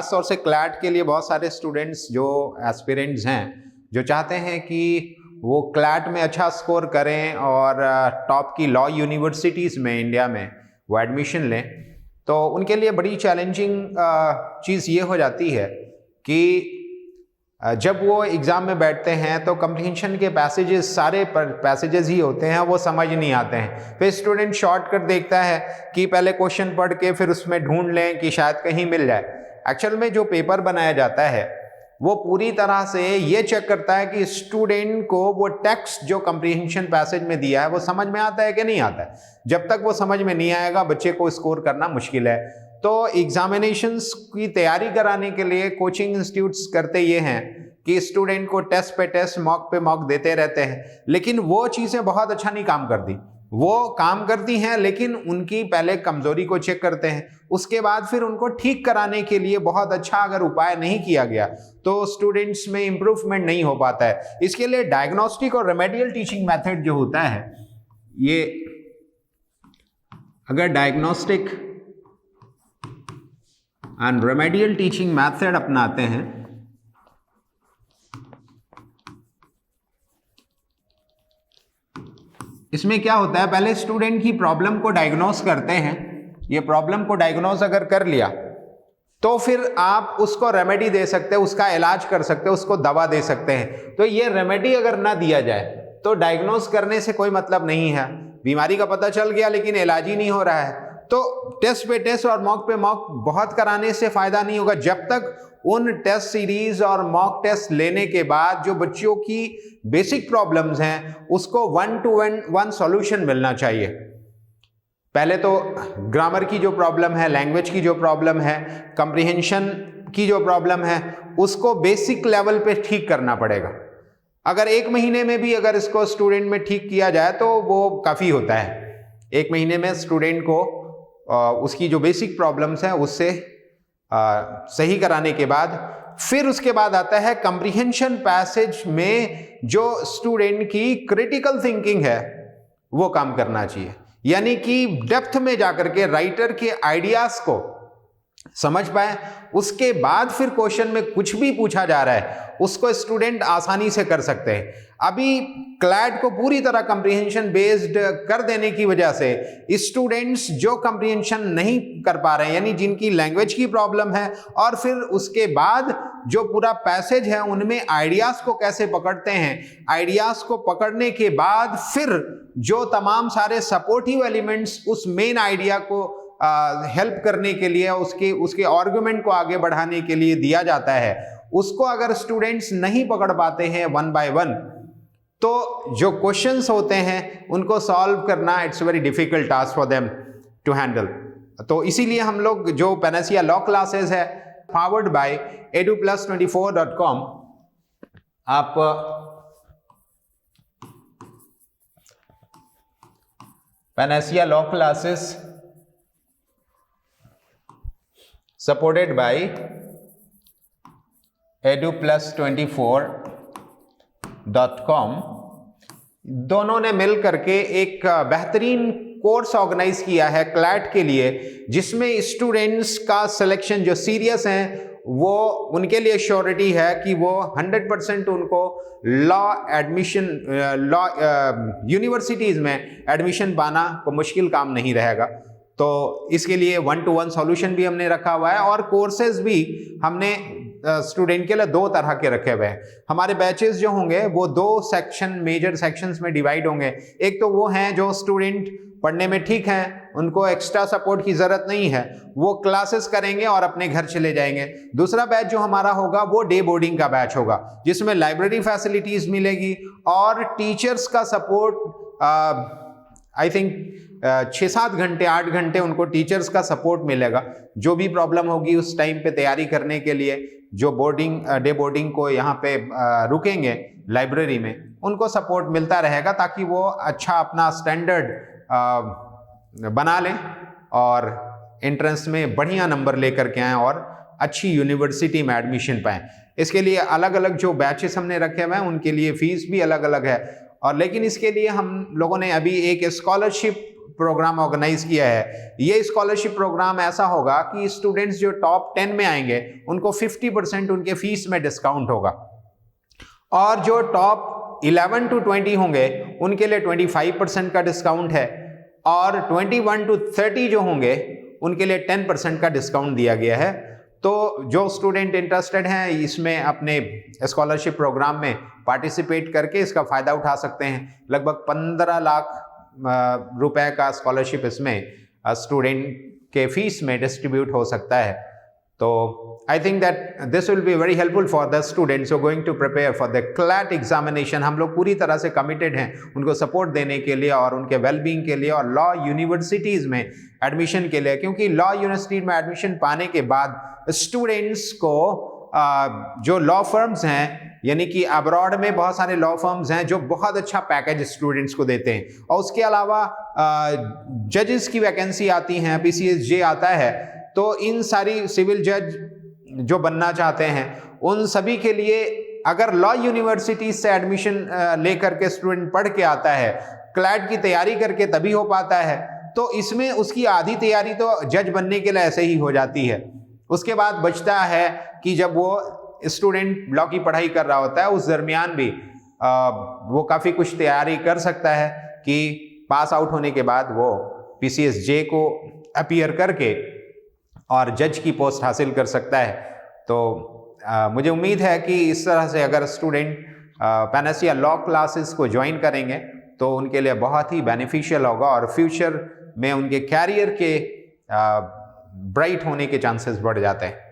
ख़ास तौर से क्लैट के लिए बहुत सारे स्टूडेंट्स जो एस्पिरेंट्स हैं जो चाहते हैं कि वो क्लैट में अच्छा स्कोर करें और टॉप की लॉ यूनिवर्सिटीज़ में इंडिया में वो एडमिशन लें, तो उनके लिए बड़ी चैलेंजिंग चीज़ ये हो जाती है कि जब वो एग्ज़ाम में बैठते हैं तो कम्प्रीहेंशन के पैसेजेस सारे पैसेजेस ही होते हैं, वो समझ नहीं आते हैं। फिर स्टूडेंट शॉर्टकट देखता है कि पहले क्वेश्चन पढ़ के फिर उसमें ढूंढ लें कि शायद कहीं मिल जाए। एक्चुअल में जो पेपर बनाया जाता है वो पूरी तरह से ये चेक करता है कि स्टूडेंट को वो टेक्स्ट जो कम्प्रीहेंशन पैसेज में दिया है वो समझ में आता है कि नहीं आता है। जब तक वो समझ में नहीं आएगा बच्चे को स्कोर करना मुश्किल है। तो एग्जामिनेशंस की तैयारी कराने के लिए कोचिंग इंस्टीट्यूट्स करते ये हैं कि स्टूडेंट को टेस्ट पे टेस्ट, मॉक पे मॉक देते रहते हैं, लेकिन वो चीज़ें बहुत अच्छा नहीं काम करती। वो काम करती हैं लेकिन उनकी पहले कमजोरी को चेक करते हैं, उसके बाद फिर उनको ठीक कराने के लिए बहुत अच्छा अगर उपाय नहीं किया गया तो स्टूडेंट्स में इंप्रूवमेंट नहीं हो पाता है। इसके लिए डायग्नोस्टिक और रेमेडियल टीचिंग मेथड जो होता है, ये अगर diagnostic and remedial teaching method अपनाते हैं इसमें क्या होता है, पहले स्टूडेंट की प्रॉब्लम को डायग्नोस करते हैं। ये प्रॉब्लम को डायग्नोस अगर कर लिया तो फिर आप उसको रेमेडी दे सकते हैं, उसका इलाज कर सकते हैं, उसको दवा दे सकते हैं। तो ये रेमेडी अगर ना दिया जाए तो डायग्नोस करने से कोई मतलब नहीं है। बीमारी का पता चल गया लेकिन इलाज ही नहीं हो रहा है, तो टेस्ट पे टेस्ट और मॉक पे मॉक बहुत कराने से फायदा नहीं होगा जब तक उन टेस्ट सीरीज और मॉक टेस्ट लेने के बाद जो बच्चों की बेसिक प्रॉब्लम्स हैं उसको 1-to-1 सॉल्यूशन मिलना चाहिए। पहले तो ग्रामर की जो प्रॉब्लम है, लैंग्वेज की जो प्रॉब्लम है, कम्प्रीहेंशन की जो प्रॉब्लम है, उसको बेसिक लेवल पे ठीक करना पड़ेगा। अगर 1 महीने में भी अगर इसको स्टूडेंट में ठीक किया जाए तो वो काफ़ी होता है। 1 महीने में स्टूडेंट को उसकी जो बेसिक प्रॉब्लम्स हैं उससे सही कराने के बाद फिर उसके बाद आता है कम्प्रीहेंशन पैसेज में जो स्टूडेंट की क्रिटिकल थिंकिंग है वो काम करना चाहिए, यानी कि डेप्थ में जाकर के राइटर के आइडियाज को समझ पाए। उसके बाद फिर क्वेश्चन में कुछ भी पूछा जा रहा है उसको स्टूडेंट आसानी से कर सकते हैं। अभी क्लैट को पूरी तरह कम्प्रीहेंशन बेस्ड कर देने की वजह से स्टूडेंट्स जो कम्प्रीहेंशन नहीं कर पा रहे हैं, यानी जिनकी लैंग्वेज की प्रॉब्लम है और फिर उसके बाद जो पूरा पैसेज है उनमें आइडियाज को कैसे पकड़ते हैं, आइडियाज को पकड़ने के बाद फिर जो तमाम सारे सपोर्टिव एलिमेंट्स उस मेन आइडिया को हेल्प करने के लिए, उसके आर्गुमेंट को आगे बढ़ाने के लिए दिया जाता है, उसको अगर स्टूडेंट्स नहीं पकड़ पाते हैं 1 by 1 तो जो क्वेश्चंस होते हैं उनको सॉल्व करना it's very difficult task for them to handle. तो इसीलिए हम लोग जो पैनासिया लॉ क्लासेस है पावर्ड बाय edu+24.com, आप panacea law classes supported by edu+24.com, दोनों ने मिल करके एक बेहतरीन कोर्स ऑर्गेनाइज किया है क्लैट के लिए, जिसमें स्टूडेंट्स का सिलेक्शन जो सीरियस हैं वो उनके लिए श्योरिटी है कि वो 100% उनको लॉ यूनिवर्सिटीज़ में एडमिशन पाना कोई मुश्किल काम नहीं रहेगा। तो इसके लिए 1-to-1 सॉल्यूशन भी हमने रखा हुआ है और कोर्सेज भी हमने स्टूडेंट के लिए 2 तरह के रखे हुए हैं। हमारे बैचेस जो होंगे वो 2 सेक्शन, मेजर सेक्शंस में डिवाइड होंगे। एक तो वो हैं जो स्टूडेंट पढ़ने में ठीक हैं, उनको एक्स्ट्रा सपोर्ट की ज़रूरत नहीं है, वो क्लासेस करेंगे और अपने घर चले जाएंगे। दूसरा बैच जो हमारा होगा वो डे बोर्डिंग का बैच होगा, जिसमें लाइब्रेरी फैसिलिटीज़ मिलेगी और टीचर्स का सपोर्ट आई थिंक 6-7 घंटे 8 घंटे उनको टीचर्स का सपोर्ट मिलेगा। जो भी प्रॉब्लम होगी उस टाइम पे तैयारी करने के लिए जो डे बोर्डिंग को यहाँ पे रुकेंगे लाइब्रेरी में, उनको सपोर्ट मिलता रहेगा ताकि वो अच्छा अपना स्टैंडर्ड बना लें और एंट्रेंस में बढ़िया नंबर लेकर के आएँ और अच्छी यूनिवर्सिटी में एडमिशन पाएँ। इसके लिए अलग अलग जो बैचेस हमने रखे हुए हैं उनके लिए फ़ीस भी अलग अलग है, और लेकिन इसके लिए हम लोगों ने अभी एक स्कॉलरशिप प्रोग्राम ऑर्गेनाइज किया है। ये स्कॉलरशिप प्रोग्राम ऐसा होगा कि स्टूडेंट्स जो टॉप 10 में आएंगे उनको 50% उनके फीस में डिस्काउंट होगा, और जो टॉप 11 to 20 होंगे उनके लिए 25% का डिस्काउंट है, और 21 to 30 जो होंगे उनके लिए 10% का डिस्काउंट दिया गया है। तो जो स्टूडेंट इंटरेस्टेड हैं इसमें अपने स्कॉलरशिप प्रोग्राम में पार्टिसिपेट करके इसका फ़ायदा उठा सकते हैं। लगभग 15 लाख रुपए का स्कॉलरशिप इसमें स्टूडेंट के फीस में डिस्ट्रीब्यूट हो सकता है। तो I think that this will be very helpful for the students who going to prepare for the CLAT examination. हम लोग पूरी तरह से कमिटेड हैं उनको सपोर्ट देने के लिए और उनके वेलबींग के लिए और लॉ यूनिवर्सिटीज़ में एडमिशन के लिए, क्योंकि लॉ यूनिवर्सिटी में एडमिशन पाने के बाद स्टूडेंट्स को जो लॉ फर्म्स हैं, यानी कि अब्रॉड में बहुत सारे लॉ फर्म्स हैं जो बहुत अच्छा पैकेज स्टूडेंट्स को देते हैं, और उसके अलावा जजेस की वैकेंसी आती हैं, PCSJ आता है। तो इन सारी सिविल जज जो बनना चाहते हैं उन सभी के लिए अगर लॉ यूनिवर्सिटी से एडमिशन लेकर के स्टूडेंट पढ़ के आता है, क्लैट की तैयारी करके तभी हो पाता है। तो इसमें उसकी आधी तैयारी तो जज बनने के लिए ऐसे ही हो जाती है। उसके बाद बचता है कि जब वो स्टूडेंट लॉ की पढ़ाई कर रहा होता है उस दरमियान भी वो काफ़ी कुछ तैयारी कर सकता है कि पास आउट होने के बाद वो PCSJ को अपीयर करके और जज की पोस्ट हासिल कर सकता है। तो मुझे उम्मीद है कि इस तरह से अगर स्टूडेंट पैनासिया लॉ क्लासेस को ज्वाइन करेंगे तो उनके लिए बहुत ही बेनिफिशियल होगा और फ्यूचर में उनके कैरियर के ब्राइट होने के चांसेस बढ़ जाते हैं।